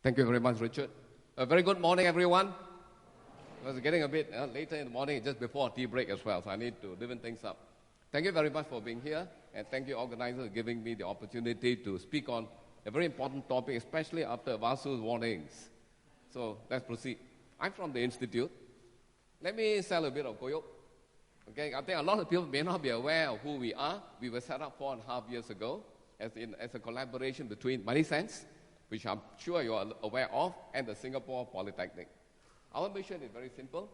Thank you very much, Richard. A very good morning, everyone. It was getting a bit later in the morning, just before tea break as well, so I need to liven things up. Thank you very much for being here, and thank you, organizers, for giving me the opportunity to speak on a very important topic, especially after Vasu's warnings. So let's proceed. I'm from the Institute. Let me sell a bit of Koyok. Okay, I think a lot of people may not be aware of who we are. We were set up 4.5 years ago as a collaboration between Money Sense, which I'm sure you are aware of, and the Singapore Polytechnic. Our mission is very simple,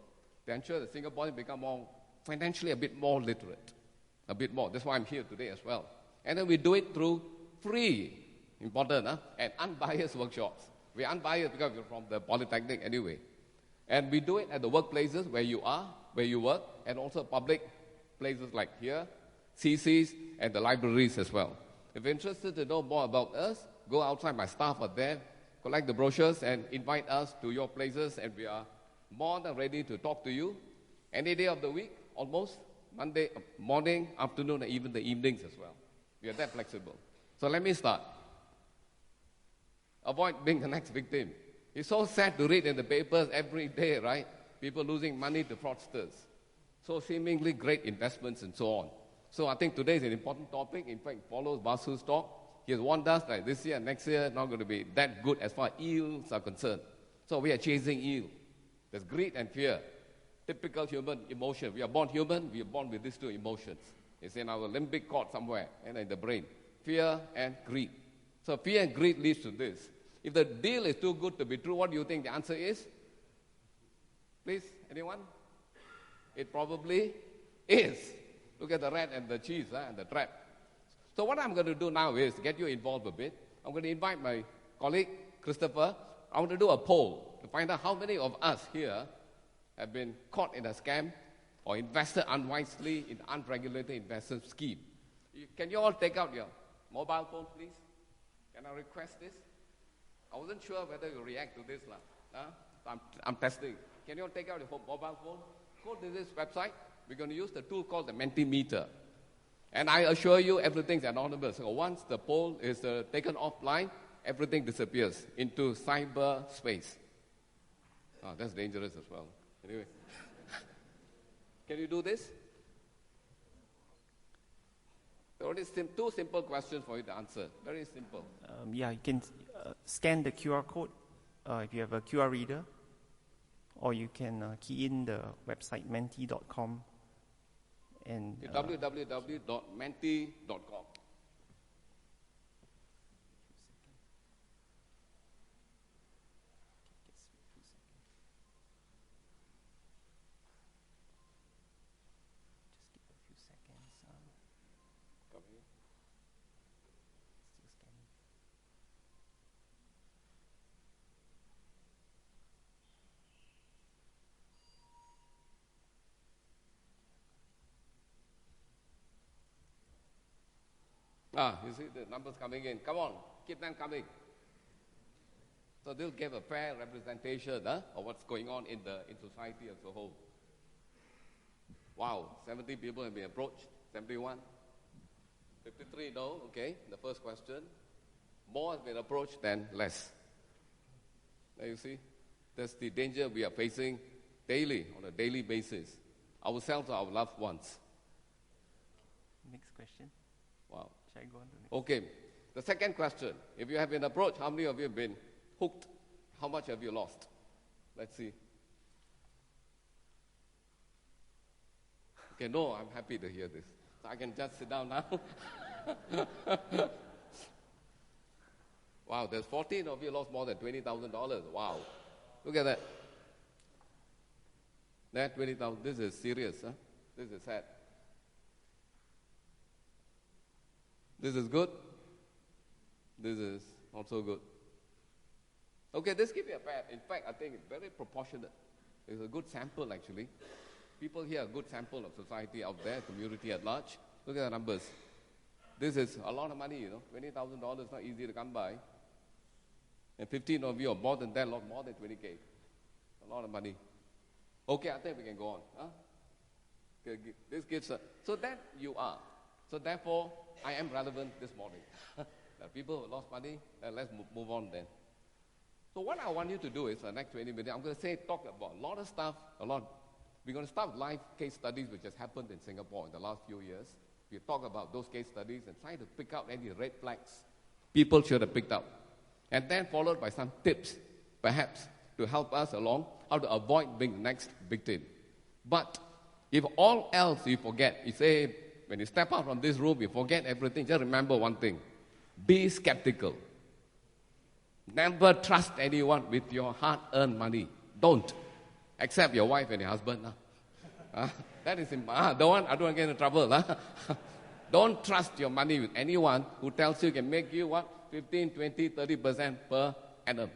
to ensure that Singaporeans become financially a bit more literate, a bit more. That's why I'm here today as well. And then we do it through free, important, and unbiased workshops. We're unbiased because we're from the Polytechnic anyway. And we do it at the workplaces where you are, where you work, and also public places like here, CCs, and the libraries as well. If you're interested to know more about us, go outside, my staff are there, collect the brochures and invite us to your places, and we are more than ready to talk to you any day of the week, almost, Monday morning, afternoon, and even the evenings as well. We are that flexible. So let me start. Avoid being the next victim. It's so sad to read in the papers every day, right? People losing money to fraudsters. So seemingly great investments and so on. So I think today is an important topic. In fact, it follows Vasu's talk. He has warned us that this year and next year not going to be that good as far as yields are concerned. So we are chasing yield. There's greed and fear. Typical human emotion. We are born human. We are born with these two emotions. It's in our limbic cord somewhere and in the brain. Fear and greed. So fear and greed leads to this. If the deal is too good to be true, what do you think the answer is? Please, anyone? It probably is. Look at the rat and the cheese and the trap. So what I'm going to do now is get you involved a bit. I'm going to invite my colleague, Christopher. I want to do a poll to find out how many of us here have been caught in a scam or invested unwisely in unregulated investment scheme. Can you all take out your mobile phone, please? Can I request this? I wasn't sure whether you react to this. I'm testing. Can you all take out your mobile phone? Go to this website. We're going to use the tool called the Mentimeter. And I assure you, everything's anonymous. So once the poll is taken offline, everything disappears into cyberspace. Oh, that's dangerous as well. Anyway, can you do this? There are only two simple questions for you to answer. Very simple. You can scan the QR code if you have a QR reader, or you can key in the website menti.com. And www.menti.com. You see the numbers coming in. Come on, keep them coming. So they'll give a fair representation of what's going on in society as a whole. Wow, 70 people have been approached. 71. 53, no, okay, the first question. More have been approached than less. Now you see, that's the danger we are facing daily, on a daily basis. Ourselves or our loved ones. Next question. Wow. Shall I go on to next? Okay. The second question. If you have been approached, how many of you have been hooked? How much have you lost? Let's see. Okay, no, I'm happy to hear this. So I can just sit down now. Wow, there's 14 of you lost more than $20,000. Wow. Look at that. That 20,000, this is serious, huh? This is sad. This is good. This is not so good. Okay, this gives you a fair. In fact, I think it's very proportionate. It's a good sample, actually. People here are a good sample of society out there, community at large. Look at the numbers. This is a lot of money, $20,000 is not easy to come by. And 15 of you are more than that, a lot more than 20K. A lot of money. Okay, I think we can go on. Okay, this gives so that you are. So therefore, I am relevant this morning. There are people who lost money, let's move on then. So So what I want you to do is, for the next 20 minutes, I'm going to talk about a lot of stuff, We're going to start with live case studies which has happened in Singapore in the last few years. We talk about those case studies and try to pick out any red flags people should have picked up. And then followed by some tips, perhaps, to help us along how to avoid being the next victim. But if all else you forget, you say, when you step out from this room, you forget everything, just remember one thing. Be skeptical. Never trust anyone with your hard-earned money. Don't. Except your wife and your husband. That is I don't want to get into trouble. Don't trust your money with anyone who tells you can make you what? 15, 20, 30% per annum.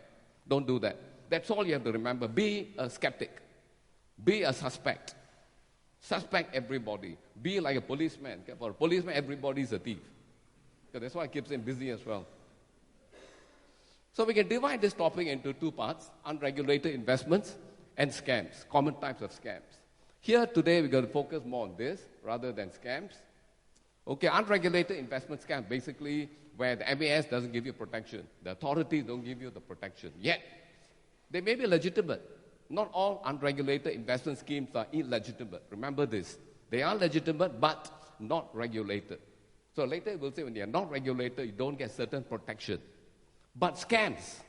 Don't do that. That's all you have to remember. Be a skeptic. Be a suspect. Suspect everybody. Be like a policeman. For a policeman, everybody is a thief. So that's why it keeps him busy as well. So we can divide this topic into two parts, unregulated investments and scams, common types of scams. Here today we're going to focus more on this rather than scams. Okay, unregulated investment scam, basically where the MAS doesn't give you protection. The authorities don't give you the protection. Yet, they may be legitimate. Not all unregulated investment schemes are illegitimate. Remember this. They are legitimate but not regulated. So later we'll say when they are not regulated, you don't get certain protection. But scams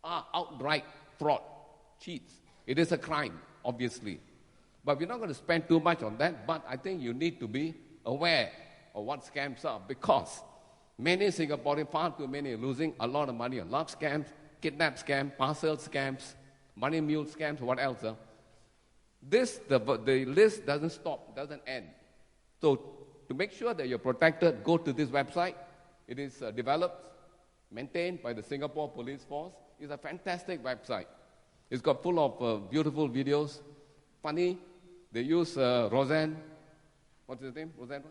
are outright fraud, cheats. It is a crime, obviously. But we're not going to spend too much on that, but I think you need to be aware of what scams are because many Singaporeans, far too many, are losing a lot of money on love scams, kidnap scams, parcel scams, money mule scams, what else? The list doesn't stop, doesn't end. So to make sure that you're protected, go to this website. It is developed, maintained by the Singapore Police Force. It's a fantastic website. It's got full of beautiful videos, funny. They use Roseanne. What's his name? Roseanne?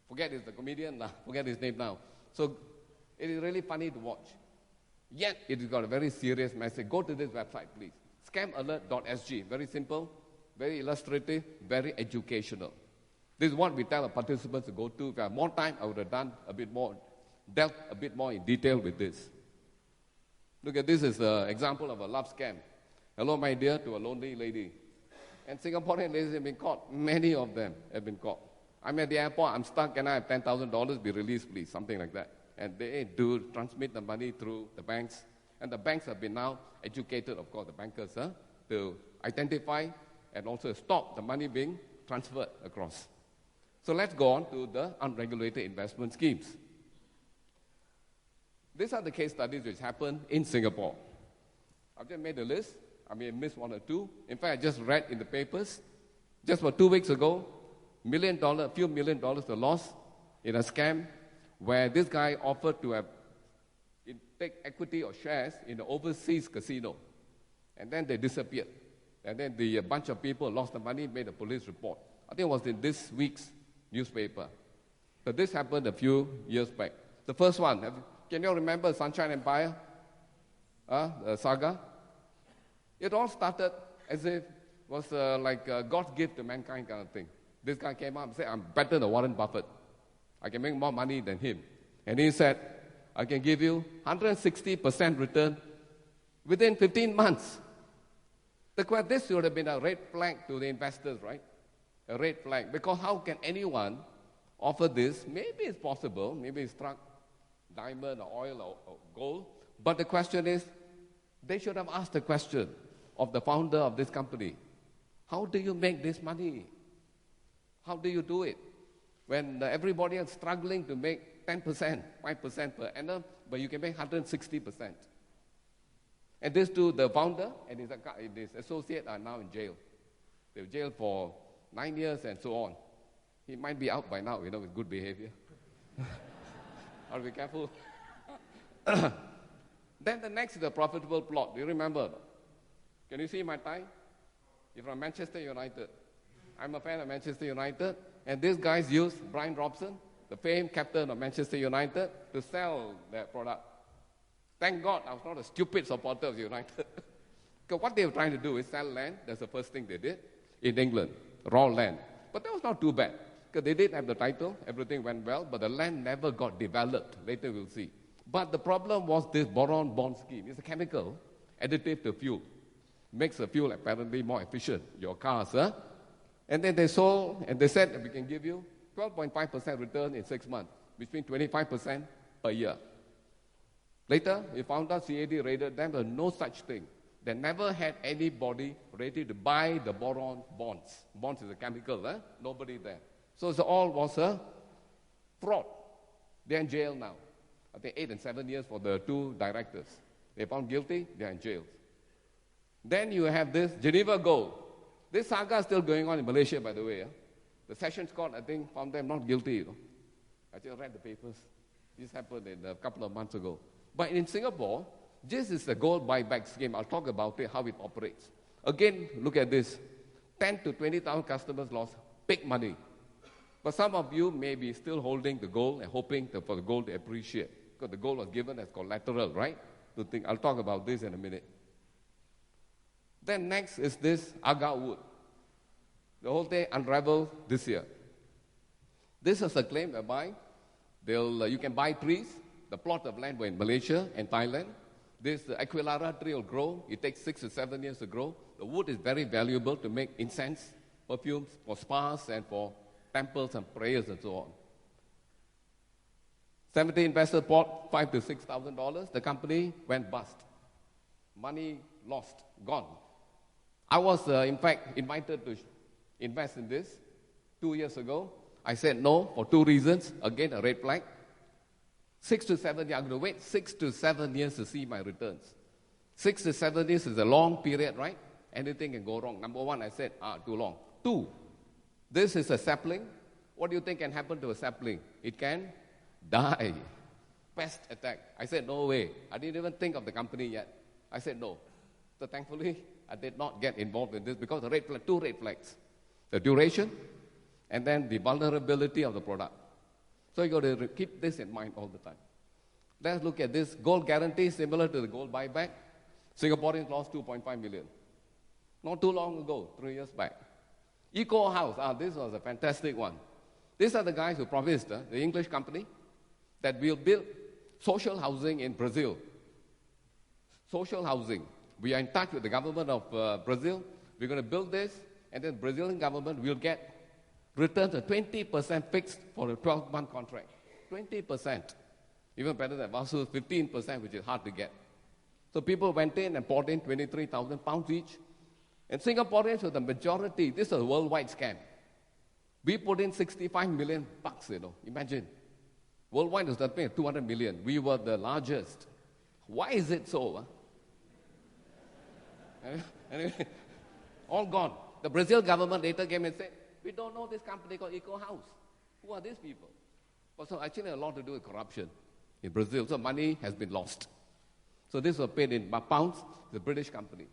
Forget it's the comedian. Forget his name now. So it is really funny to watch. Yet it has got a very serious message. Go to this website, please. Scamalert.sg. Very simple, very illustrative, very educational. This is what we tell our participants to go to. If I had more time, I would have done a bit more, dealt a bit more in detail with this. Look at this is an example of a love scam. Hello, my dear, to a lonely lady. And Singaporean ladies have been caught. Many of them have been caught. I'm at the airport, I'm stuck, can I have $10,000? Be released, please, something like that. And they do transmit the money through the banks. And the banks have been now educated, of course, the bankers, to identify and also stop the money being transferred across. So let's go on to the unregulated investment schemes. These are the case studies which happened in Singapore. I've just made a list. I may have missed one or two. In fact, I just read in the papers, just for 2 weeks ago, a few million dollars were lost in a scam where this guy offered to take equity or shares in an overseas casino. And then they disappeared. And then a bunch of people lost the money, made a police report. I think it was in this week's newspaper. So this happened a few years back. The first one, can you all remember Sunshine Empire? The saga? It all started as if it was like God's gift to mankind kind of thing. This guy came up and said, I'm better than Warren Buffett. I can make more money than him. And he said, I can give you 160% return within 15 months. This would have been a red flag to the investors, right? A red flag. Because how can anyone offer this? Maybe it's possible. Maybe it's struck diamond or oil or gold. But the question is, they should have asked the question of the founder of this company. How do you make this money? How do you do it? When everybody is struggling to make 10%, 5% per annum, but you can make 160%. And this too, the founder and his associate are now in jail. They were jailed for 9 years and so on. He might be out by now, with good behavior. I'll be careful. Then the next is the profitable plot. Do you remember? Can you see my tie? You're from Manchester United. I'm a fan of Manchester United. And these guys used Brian Robson, the famed captain of Manchester United, to sell their product. Thank God I was not a stupid supporter of United. Because what they were trying to do is sell land. That's the first thing they did in England, raw land. But that was not too bad. Because they did have the title, everything went well, but the land never got developed. Later we'll see. But the problem was this boron bond scheme. It's a chemical additive to fuel. Makes the fuel apparently more efficient, your cars. Huh? And then they sold, and they said that we can give you 12.5% return in 6 months, which means 25% per year. Later, we found out CAD raided them, but no such thing. They never had anybody ready to buy the boron bonds. Bonds is a chemical, huh? Nobody there. So it all was a fraud. They're in jail now. I think 8 and 7 years for the 2 directors. They found guilty, they're in jail. Then you have this Geneva Gold. This saga is still going on in Malaysia, by the way. Huh? The Sessions Court, I think, found them not guilty. You know? I just read the papers. This happened a couple of months ago. But in Singapore, this is a gold buyback scheme. I'll talk about it, how it operates. Again, look at this. 10 to 20,000 customers lost big money. But some of you may be still holding the gold and hoping for the gold to appreciate. Because the gold was given as collateral, right? I'll talk about this in a minute. Then next is this agar wood. The whole thing unraveled this year. This is a claim whereby you can buy trees. The plot of land were in Malaysia and Thailand. This Aquilara tree will grow. It takes 6 to 7 years to grow. The wood is very valuable to make incense, perfumes, for spas and for temples and prayers and so on. 70 investors bought $5,000 to $6,000. The company went bust. Money lost, gone. I was, in fact, invited to invest in this 2 years ago. I said no for 2 reasons. Again, a red flag. 6 to 7 years. I'm going to wait 6 to 7 years to see my returns. 6 to 7 years is a long period, right? Anything can go wrong. Number 1, I said, too long. 2, this is a sapling. What do you think can happen to a sapling? It can die. Pest attack. I said, no way. I didn't even think of the company yet. I said no. So thankfully, I did not get involved in this because the 2 red flags. The duration and then the vulnerability of the product. So you got to keep this in mind all the time. Let's look at this. Gold guarantee, similar to the gold buyback. Singaporeans lost 2.5 million. Not too long ago, 3 years back. Eco House, this was a fantastic one. These are the guys who promised, the English company, that will build social housing in Brazil. Social housing. We are in touch with the government of Brazil. We're going to build this, and then the Brazilian government will get returns of 20% fixed for a 12-month contract. 20%. Even better than Vasu, 15%, which is hard to get. So people went in and poured in 23,000 pounds each. And Singaporeans were the majority. This is a worldwide scam. We put in 65 million bucks, imagine. Worldwide was paying 200 million. We were the largest. Why is it so? Anyway, all gone. The Brazil government later came and said, we don't know this company called Eco House. Who are these people? Well, so actually a lot to do with corruption in Brazil. So money has been lost. So this was paid in pounds, the British company.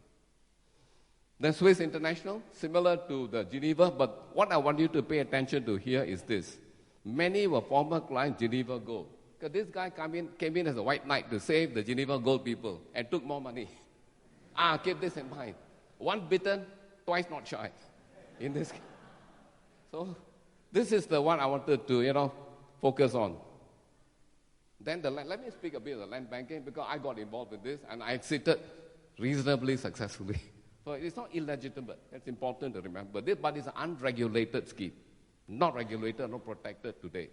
Then Swiss International, similar to the Geneva, but what I want you to pay attention to here is this. Many were former clients Geneva Gold. Because this guy came in as a white knight to save the Geneva Gold people and took more money. Keep this in mind. 1 bitten, twice not shy. In this case. So this is the one I wanted to, focus on. Then let me speak a bit of the land banking because I got involved with this and I exited reasonably successfully. So it's not illegitimate. It's important to remember this, but it's an unregulated scheme. Not regulated, not protected today.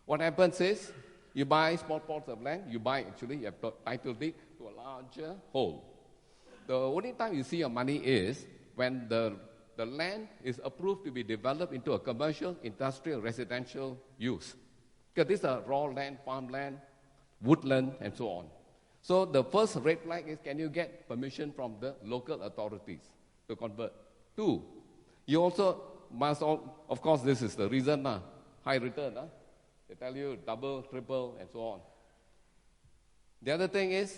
What happens is you buy small plots of land, you have title deed to a larger whole. The only time you see your money is when the land is approved to be developed into a commercial, industrial, residential use. Because these are raw land, farmland, woodland, and so on. So the first red flag is, can you get permission from the local authorities to convert? 2, you also must, of course, this is the reason, high return. They tell you double, triple, and so on. The other thing is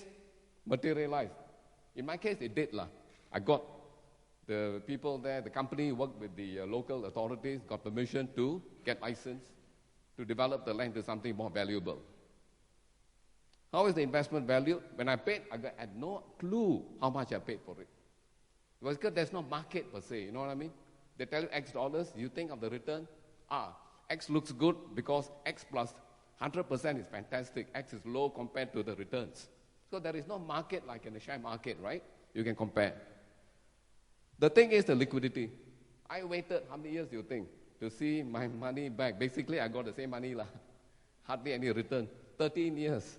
materialize. In my case, it did. I got the people there, the company worked with the local authorities, got permission to get license to develop the land to something more valuable. How is the investment valued? When I paid, I had no clue how much I paid for it. It was because there's no market per se, you know what I mean? They tell you X dollars, you think of the return, X looks good because X plus 100% is fantastic. X is low compared to the returns. So there is no market like in the share market, right? You can compare. The thing is the liquidity. I waited, how many years do you think, to see my money back? Basically, I got the same money, hardly any return. 13 years.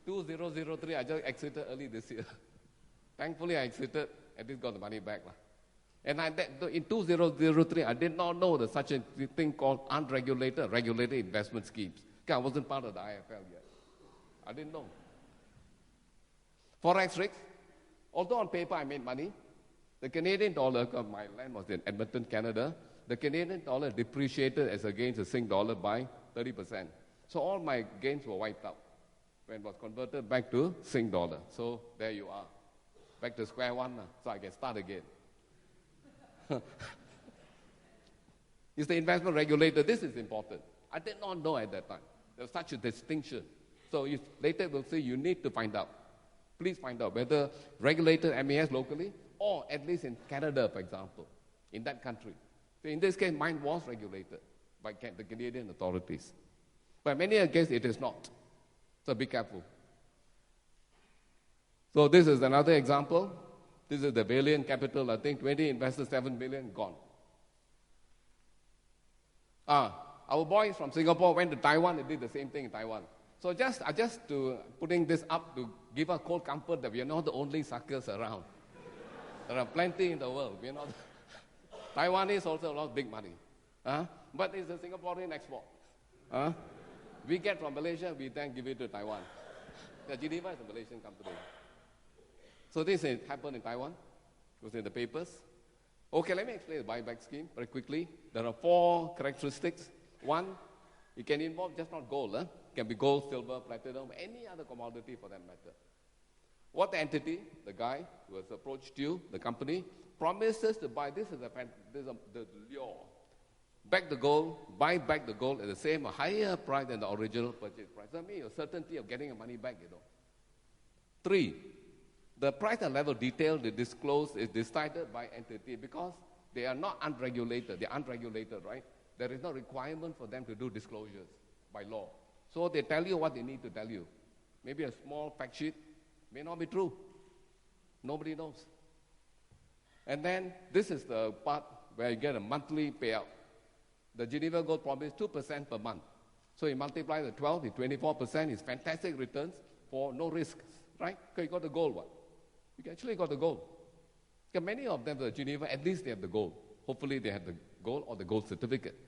2003, I just exited early this year. Thankfully, I exited, at least got the money back. And in 2003, I did not know there's such a thing called unregulated, regulated investment schemes. I wasn't part of the IFL yet. I didn't know. Forex risk, although on paper I made money, the Canadian dollar, because my land was in Edmonton, Canada, the Canadian dollar depreciated as against the Sing dollar by 30%. So all my gains were wiped out when it was converted back to Sing dollar. So there you are, back to square one, so I can start again. Is the investment regulator? This is important. I did not know at that time. There was such a distinction. So later we'll see, you need to find out. Please find out whether regulated MAS locally or at least in Canada, for example, in that country. So in this case, mine was regulated by the Canadian authorities. But in many cases, it is not. So be careful. So this is another example. This is the Valiant Capital. I think 20 investors, 7 billion, gone. Our boys from Singapore went to Taiwan and did the same thing in Taiwan. So just to putting this up to give us cold comfort that we are not the only suckers around. There are plenty in the world. We are not. Taiwanese also lost big money. But it's a Singaporean export. We get from Malaysia, we then give it to Taiwan. The Geneva is a Malaysian company. So this happened in Taiwan. It was in the papers. Okay, let me explain the buyback scheme very quickly. There are 4 characteristics. One, it can involve just not gold. It can be gold, silver, platinum, any other commodity for that matter. What the entity, the guy who has approached you, the company, promises to buy, this is the lure. Back the gold, buy back the gold at the same or higher price than the original purchase price. That means a certainty of getting your money back, 3, the price and level detail they disclose is decided by entity because they are not unregulated. They're unregulated, right? There is no requirement for them to do disclosures by law. So they tell you what they need to tell you. Maybe a small fact sheet may not be true. Nobody knows. And then this is the part where you get a monthly payout. The Geneva Gold promised 2% per month. So you multiply the 12, the 24% is fantastic returns for no risks, right? Because you got the gold one. You actually got the gold. Because many of them, the Geneva, at least they have the gold. Hopefully they have the gold or the gold certificate.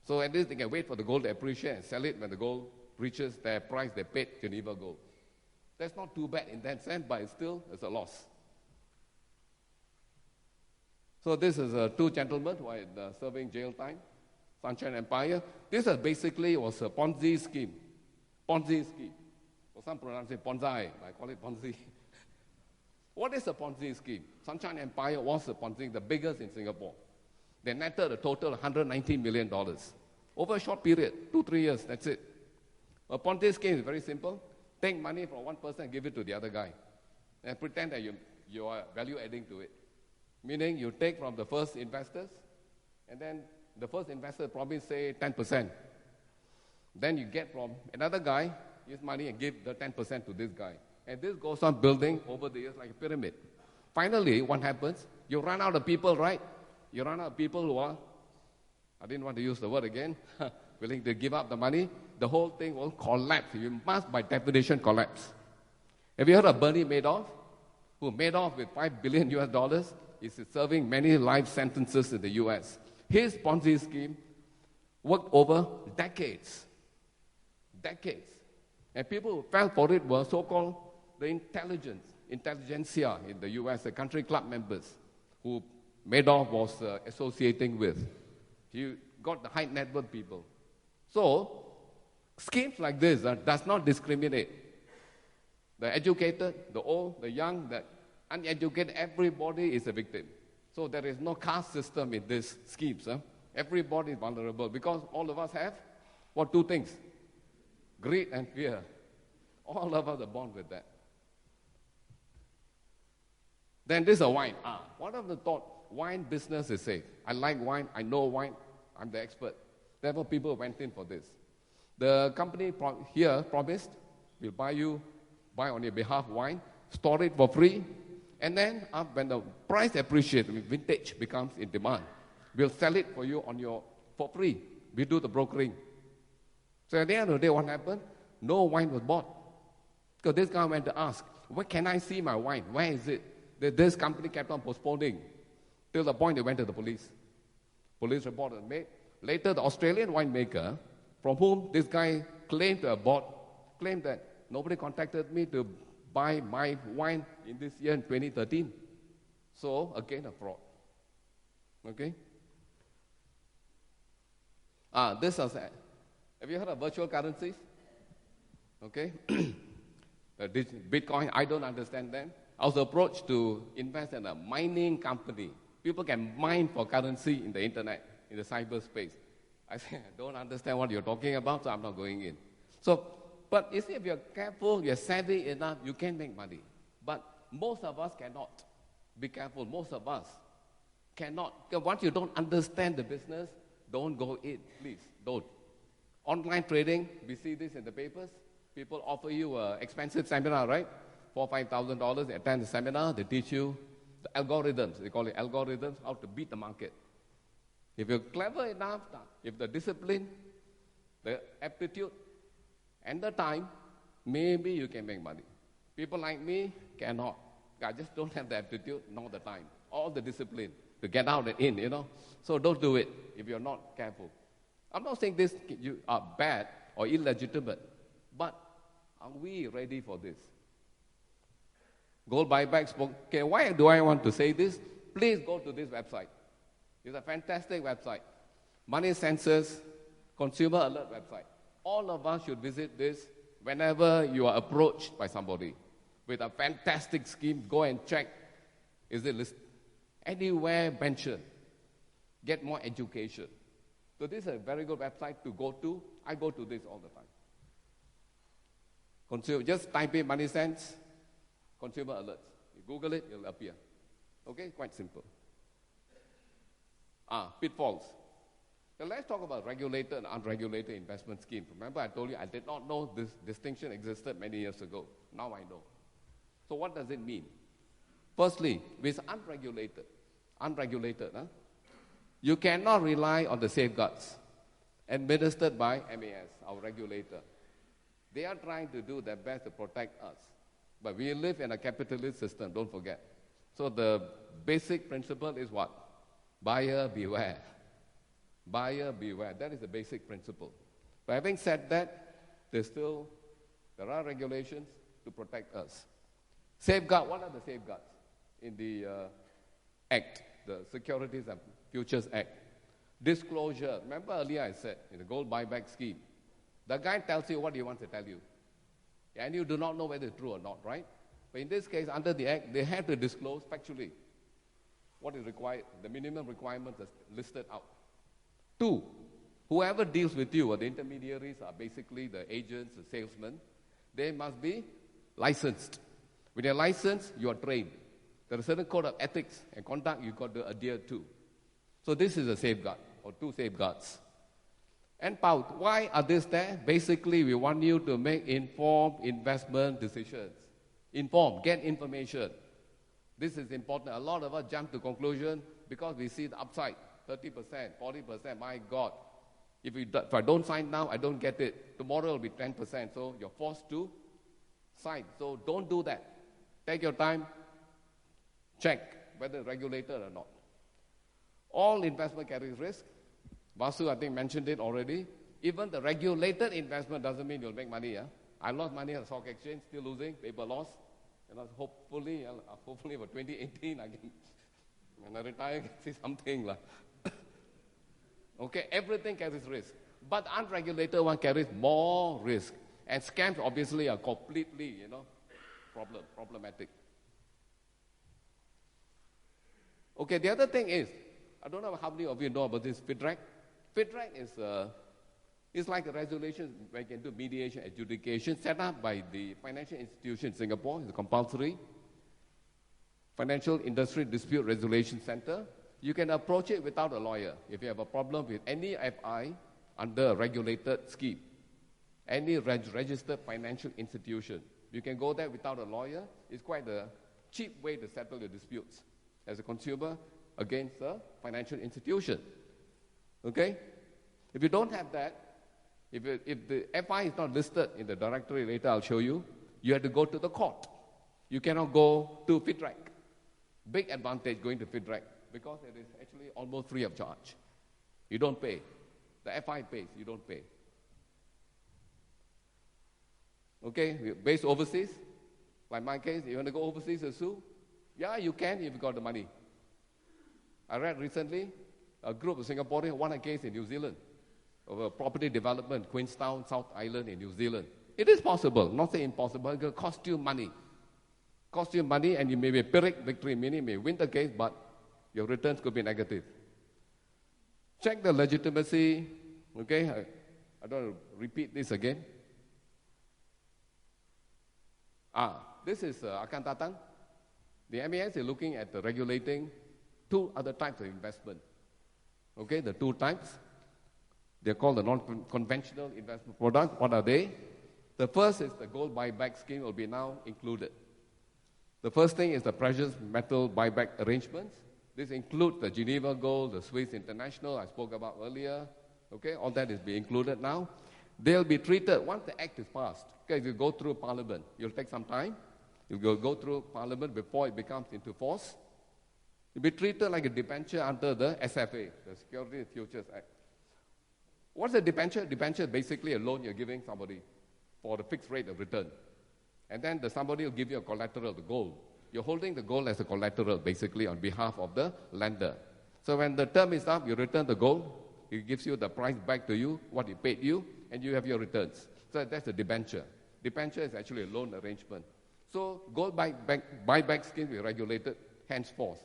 So at least they can wait for the gold to appreciate and sell it when the gold reaches their price they paid Geneva Gold. That's not too bad in that sense, but it's a loss. So this is 2 gentlemen who are serving jail time, Sunshine Empire. This basically was a Ponzi scheme. Ponzi scheme. For some pronounce it Ponzi, I call it Ponzi. What is a Ponzi scheme? Sunshine Empire was a Ponzi, the biggest in Singapore. They netted a total of $119 million. Over a short period, 2-3 years, that's it. A Ponzi scheme is very simple. Take money from one person and give it to the other guy. And pretend that you are value adding to it. Meaning you take from the first investors, and then the first investor probably say 10%. Then you get from another guy his money and give the 10% to this guy. And this goes on building over the years like a pyramid. Finally, what happens? You run out of people, right? You run out of people who are, I didn't want to use the word again, willing to give up the money. The whole thing will collapse. You must, by definition, collapse. Have you heard of Bernie Madoff? Who made off with $5 billion US, is serving many life sentences in the US. His Ponzi scheme worked over decades. Decades. And people who fell for it were so-called the intelligentsia in the US, the country club members who Madoff was associating with. He got the high net worth people. So, schemes like this does not discriminate. The educated, the old, the young, the uneducated, everybody is a victim. So there is no caste system in these schemes. Everybody is vulnerable because all of us have, 2 things? Greed and fear. All of us are born with that. Then this is a wine. What of the thought? Wine business is safe. I like wine. I know wine. I'm the expert. Therefore, people went in for this. The company here promised, we'll buy on your behalf wine, store it for free, and then when the price appreciates, vintage becomes in demand, we'll sell it for you for free. We do the brokering. So at the end of the day, what happened? No wine was bought. Because this guy went to ask, where can I see my wine? Where is it? This company kept on postponing till the point they went to the police. Police report was made. Later, the Australian winemaker, from whom this guy claimed to have bought, claimed that nobody contacted me to buy my wine in this year in 2013. So, again, a fraud. Okay? This is, have you heard of virtual currencies? Okay? Bitcoin, I don't understand them. I was approached to invest in a mining company. People can mine for currency in the internet, in the cyberspace. I said, I don't understand what you're talking about, so I'm not going in. So, but you see, if you're careful, you're savvy enough, you can make money. But most of us cannot. Be careful, most of us cannot. Because once you don't understand the business, don't go in, please, don't. Online trading, we see this in the papers. People offer you an expensive seminar, right? $4,000, $5,000, they attend the seminar, they teach you the algorithms, they call it algorithms, how to beat the market. If you're clever enough, if the discipline, the aptitude, and the time, maybe you can make money. People like me cannot. I just don't have the aptitude nor the time, or the discipline to get out and in, you know. So don't do it if you're not careful. I'm not saying this you are bad or illegitimate, but are we ready for this? Gold buyback spoke. Okay, why do I want to say this? Please go to this website. It's a fantastic website. Money Census, Consumer Alert website. All of us should visit this whenever you are approached by somebody with a fantastic scheme. Go and check. Is it listed? Anywhere mentioned. Get more education. So this is a very good website to go to. I go to this all the time. Just type in Money Sense, Consumer Alerts. You Google it, it'll appear. Okay, quite simple. Pitfalls. So let's talk about regulated and unregulated investment schemes. Remember, I told you I did not know this distinction existed many years ago. Now I know. So what does it mean? Firstly, with unregulated, you cannot rely on the safeguards administered by MAS, our regulator. They are trying to do their best to protect us. But we live in a capitalist system, don't forget. So the basic principle is what? Buyer beware. Buyer beware. That is the basic principle. But having said that, there are regulations to protect us. Safeguard, what are the safeguards in the Act, the Securities and Futures Act? Disclosure. Remember earlier I said, in the gold buyback scheme, the guy tells you what he wants to tell you. And you do not know whether it's true or not, right? But in this case, under the Act, they have to disclose factually what is required. The minimum requirements are listed out. 2, whoever deals with you, or the intermediaries are basically the agents, the salesmen, they must be licensed. With your license, you are trained. There is a certain code of ethics and conduct you've got to adhere to. So this is a safeguard, or 2 safeguards. And why are these there? Basically, we want you to make informed investment decisions. Inform, get information. This is important. A lot of us jump to conclusion because we see the upside, 30%, 40%. My God, if I don't sign now, I don't get it. Tomorrow it will be 10%, so you're forced to sign. So don't do that. Take your time, check whether it's regulated or not. All investment carries risk. Vasu, I think, mentioned it already. Even the regulated investment doesn't mean you'll make money. I lost money at the stock exchange, still losing, paper loss. Hopefully for 2018, when I retire, I can see something. Okay, everything carries risk. But unregulated one carries more risk. And scams obviously are completely, problematic. Okay, the other thing is, I don't know how many of you know about this FITRAC. FITRAC is like a resolution where you can do mediation, adjudication, set up by the financial institution in Singapore. It's compulsory. Financial Industry Dispute Resolution Center. You can approach it without a lawyer. If you have a problem with any FI, under a regulated scheme. Any registered financial institution. You can go there without a lawyer. It's quite a cheap way to settle your disputes as a consumer against a financial institution. Okay? If you don't have that, if the FI is not listed in the directory, later I'll show you, you have to go to the court. You cannot go to FITRAC. Big advantage going to FITRAC because it is actually almost free of charge. You don't pay. The FI pays, you don't pay. Okay, we're based overseas. Like my case, you want to go overseas to sue? Yeah, you can if you got the money. I read recently, a group of Singaporeans won a case in New Zealand over property development, Queenstown, South Island in New Zealand. It is possible, not say impossible, it will cost you money. Cost you money and you may be a Pyrrhic victory, meaning you may win the case, but your returns could be negative. Check the legitimacy, okay? I don't want to repeat this again. This is Akan Tatang. The MAS is looking at regulating two other types of investment. Okay, the two types. They're called the non-conventional investment product. What are they? The first is the gold buyback scheme will be now included. The first thing is the precious metal buyback arrangements. This includes the Geneva Gold, the Swiss International I spoke about earlier. Okay, all that is being included now. They'll be treated, once the act is passed, okay, if you go through Parliament, you'll take some time. You'll go through Parliament before it becomes into force. You'll be treated like a debenture under the SFA, the Securities Futures Act. What's a debenture? Debenture is basically a loan you're giving somebody for the fixed rate of return. And then somebody will give you a collateral, the gold. You're holding the gold as a collateral, basically, on behalf of the lender. So when the term is up, you return the gold. It gives you the price back to you, what it paid you, and you have your returns. So that's a debenture. Debenture is actually a loan arrangement. So gold buyback schemes will be regulated henceforth.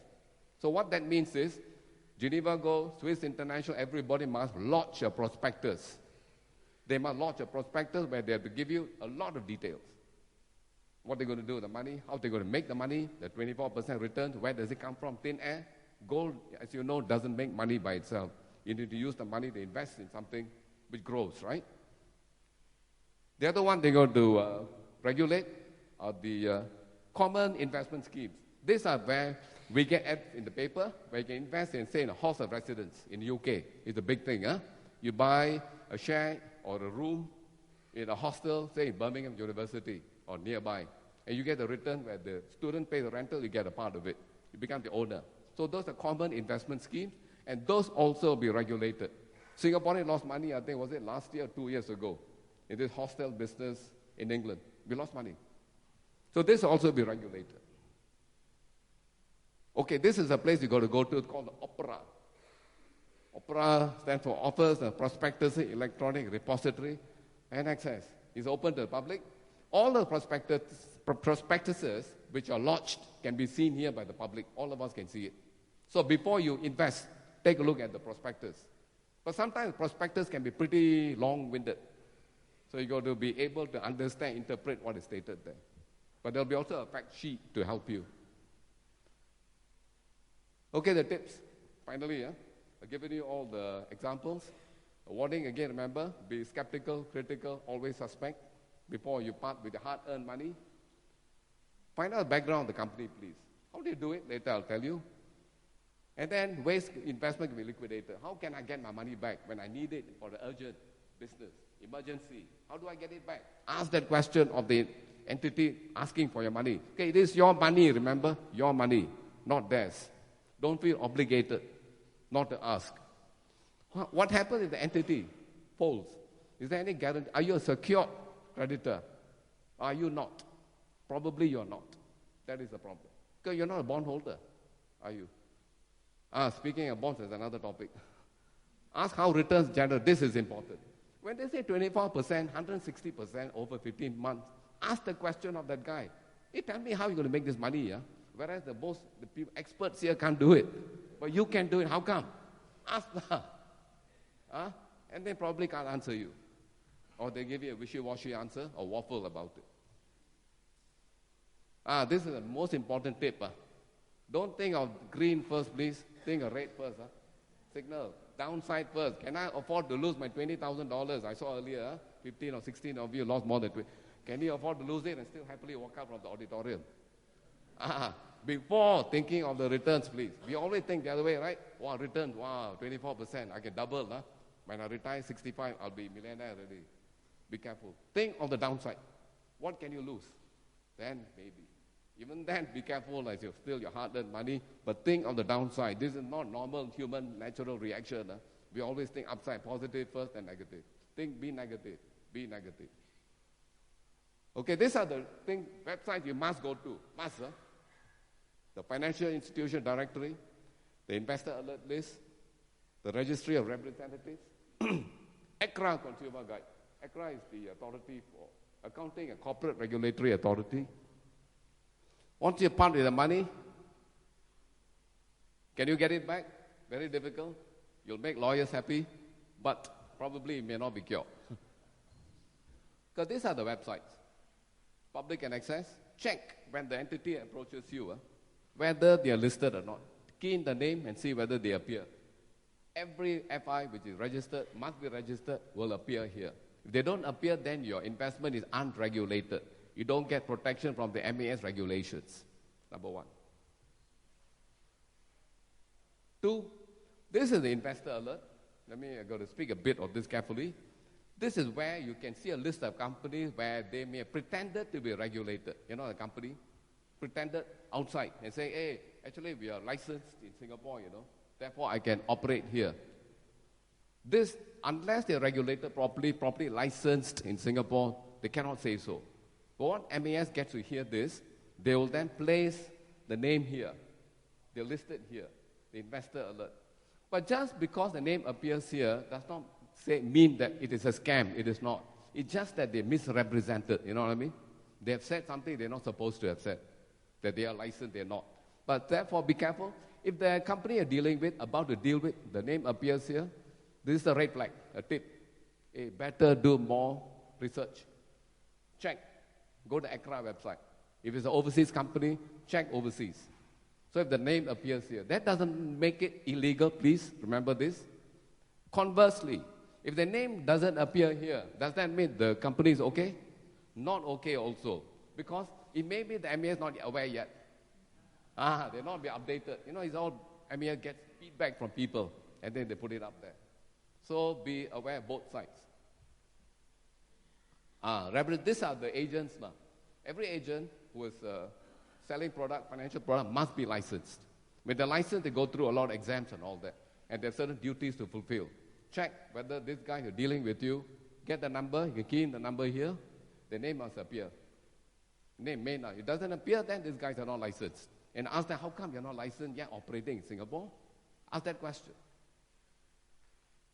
So what that means is, Geneva Gold, Swiss International, everybody must lodge a prospectus. They must lodge a prospectus where they have to give you a lot of details. What they're going to do with the money, how they're going to make the money, the 24% return, where does it come from, thin air. Gold, as you know, doesn't make money by itself. You need to use the money to invest in something which grows, right? The other one they're going to regulate are the common investment schemes. These are where we get ads in the paper, where you can invest in, say, in a house of residence in the UK. It's a big thing, huh? You buy a share or a room in a hostel, say, in Birmingham University or nearby, and you get a return where the student pays the rental, you get a part of it. You become the owner. So those are common investment schemes, and those also be regulated. Singaporeans lost money, I think, was it last year or 2 years ago, in this hostel business in England. We lost money. So this also be regulated. Okay, this is a place you got to go to, it's called the OPRA. OPRA stands for Office of Prospectus Electronic Repository and Access. It's open to the public. All the prospectuses which are lodged can be seen here by the public. All of us can see it. So before you invest, take a look at the prospectus. But sometimes prospectus can be pretty long-winded. So you got to be able to understand, interpret what is stated there. But there'll be also a fact sheet to help you. Okay, the tips. Finally, I've given you all the examples. A warning again, remember, be skeptical, critical, always suspect before you part with the hard-earned money. Find out the background of the company, please. How do you do it? Later I'll tell you. And then waste investment can be liquidated. How can I get my money back when I need it for the urgent business, emergency? How do I get it back? Ask that question of the entity asking for your money. Okay, it is your money, remember? Your money, not theirs. Don't feel obligated not to ask. What happens if the entity folds? Is there any guarantee? Are you a secured creditor? Are you not? Probably you're not. That is the problem. Because you're not a bondholder, are you? Speaking of bonds, there's another topic. Ask how returns generate. This is important. When they say 24%, 160% over 15 months, ask the question of that guy. Hey, tell me how you're going to make this money, yeah? Whereas the people, experts here can't do it. But you can do it. How come? Ask them. And they probably can't answer you. Or they give you a wishy-washy answer or waffle about it. This is the most important tip. Don't think of green first, please. Think of red first. Signal. downside first. Can I afford to lose my $20,000? I saw earlier, 15 or 16 of you lost more than 20. Can you afford to lose it and still happily walk out from the auditorium? Before thinking of the returns, please. We always think the other way, right? Wow, returns, wow, 24%. I can double. Huh? When I retire 65, I'll be millionaire already. Be careful. Think of the downside. What can you lose? Then maybe. Even then, be careful as you steal your hard-earned money. But think of the downside. This is not normal human natural reaction. Huh? We always think upside, positive first and negative. Think, be negative. Be negative. Okay, these are the websites you must go to. Must, huh? The Financial Institution Directory, the Investor Alert List, the Registry of Representatives, ACRA Consumer Guide. ACRA is the authority for accounting and corporate regulatory authority. Once you part with the money, can you get it back? Very difficult. You'll make lawyers happy, but probably it may not be cured. Because these are the websites. Public can access. Check when the entity approaches you, whether they are listed or not. Key in the name and see whether they appear. Every FI which is registered, must be registered, will appear here. If they don't appear, then your investment is unregulated. You don't get protection from the MAS regulations. Number one. 2, this is the investor alert. I'm going to speak a bit of this carefully. This is where you can see a list of companies where they may have pretended to be regulated. You know the company? Pretended outside and say, hey, actually we are licensed in Singapore, therefore I can operate here. This, unless they're regulated properly licensed in Singapore, they cannot say so. But what MAS gets to hear this, they will then place the name here. They're listed here, the investor alert. But just because the name appears here does not mean that it is a scam. It is not. It's just that they misrepresented. You know what I mean? They have said something they're not supposed to have said. That they are licensed, they're not. But therefore, be careful. If the company you're about to deal with, the name appears here, this is a red flag, a tip. Hey, better do more research. Check. Go to ACRA website. If it's an overseas company, check overseas. So if the name appears here, that doesn't make it illegal, please remember this. Conversely, if the name doesn't appear here, does that mean the company is okay? Not okay also. Because it may be the MAS not aware yet. They're not be updated. It's all MAS gets feedback from people and then they put it up there. So be aware of both sides. These are the agents now. Every agent who is selling product, financial product, must be licensed. With the license, they go through a lot of exams and all that. And there are certain duties to fulfill. Check whether this guy who's dealing with you, get the number, you can key in the number here, the name must appear. Name may not. If it doesn't appear, then these guys are not licensed. And ask them, how come you're not licensed yet operating in Singapore? Ask that question.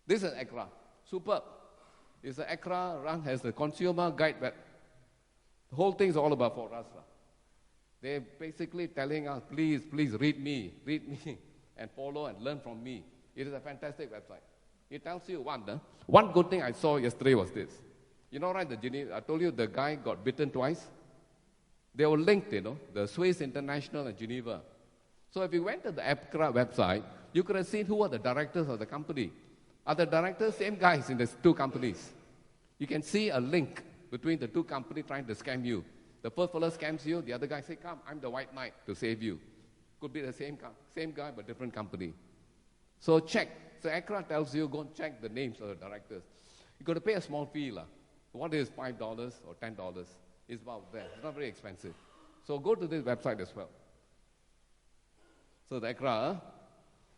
This is ACRA. Superb. It's an ACRA has the consumer guide web. The whole thing is all about for us. They're basically telling us, please read me, and follow and learn from me. It is a fantastic website. It tells you one good thing I saw yesterday was this. Right, I told you the guy got bitten twice. They were linked, the Swiss International and Geneva. So if you went to the ACRA website, you could have seen who are the directors of the company. Are the directors same guys in the two companies? You can see a link between the two companies trying to scam you. The first fellow scams you, the other guy says, come, I'm the white knight to save you. Could be the same guy but different company. So check. So ACRA tells you, go and check the names of the directors. You've got to pay a small fee. What is $5 or $10? It's about there. It's not very expensive. So go to this website as well. So the ACRA,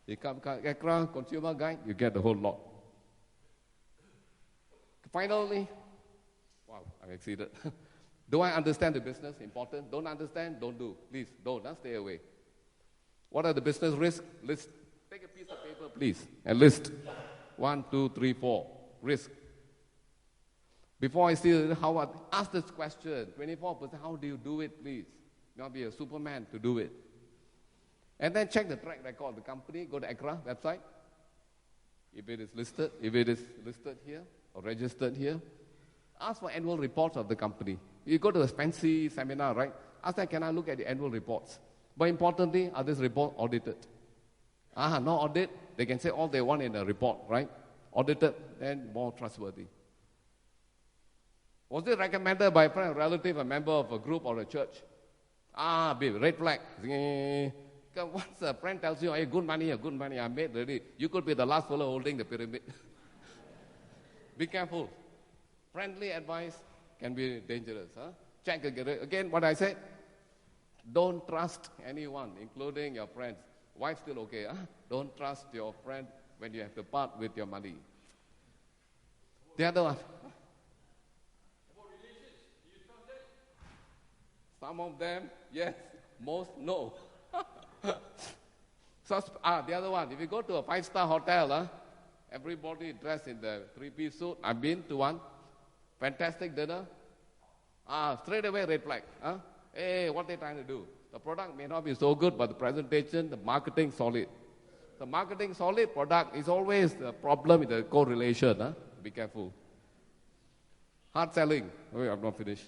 ACRA Consumer Guide, you get the whole lot. Finally, wow, I exceeded. Do I understand the business? Important. Don't understand? Don't do. Please, don't. Stay away. What are the business risks? List. Take a piece of paper, please, and list. 1, 2, 3, 4. Risk. Before I see how I ask this question, 24%, how do you do it, please? You not be a Superman to do it. And then check the track record of the company. Go to ACRA website. If it is listed here or registered here, ask for annual reports of the company. You go to a fancy seminar, right? Ask them, can I look at the annual reports? But importantly, are these reports audited? No audit. They can say all they want in a report, right? Audited, then more trustworthy. Was it recommended by a friend, a relative, a member of a group or a church? Red flag. Once a friend tells you, hey, good money, I made already. You could be the last fellow holding the pyramid. Be careful. Friendly advice can be dangerous. Check again what I said. Don't trust anyone, including your friends. Wife still okay. Don't trust your friend when you have to part with your money. The other one. About relations, do you trust them? Some of them, yes. Most, no. The other one. If you go to a 5-star hotel, everybody dressed in the 3-piece suit. I've been to one. Fantastic dinner. Straight away red flag. Hey, what they trying to do? The product may not be so good, but the presentation, the marketing solid. The marketing solid, product is always the problem with the correlation. Be careful. Hard selling. Wait, I'm not finished.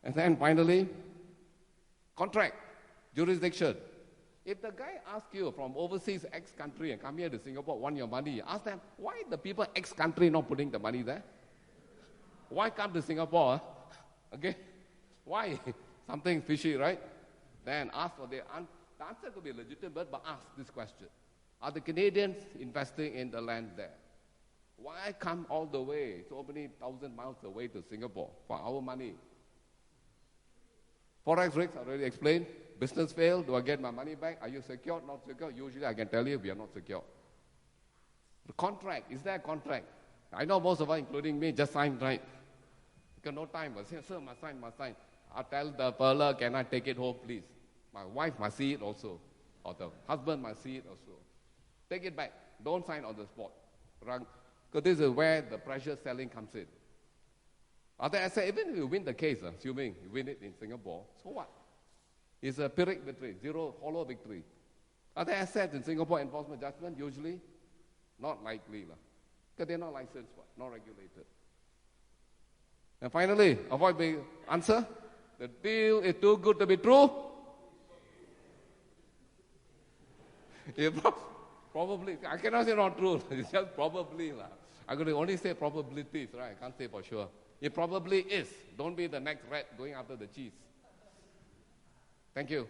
And then finally, contract, jurisdiction. If the guy asks you from overseas X country and come here to Singapore, want your money, ask them, why the people X country not putting the money there? Why come to Singapore? Okay? Why? Something fishy, right? Then ask for the answer could be legitimate, but ask this question. Are the Canadians investing in the land there? Why come all the way, so many 1,000 miles away to Singapore for our money? Forex risks, I already explained. Business fail, do I get my money back? Are you secure, not secure? Usually I can tell you we are not secure. The contract, is there a contract? I know most of us, including me, just signed, right? Because no time, but say, sir, must sign. I'll tell the fella, can I take it home, please? My wife must see it also. Or the husband must see it also. Take it back. Don't sign on the spot. Because this is where the pressure selling comes in. I say, even if you win the case, assuming you win it in Singapore, so what? It's a Pyrrhic victory, zero hollow victory. Other assets in Singapore enforcement judgment, usually not likely. Because they're not licensed, not regulated. And finally, avoid being answer. The deal is too good to be true. Probably, I cannot say not true. It's just probably. I'm going to only say probabilities, right? I can't say for sure. It probably is. Don't be the next rat going after the cheese. Thank you.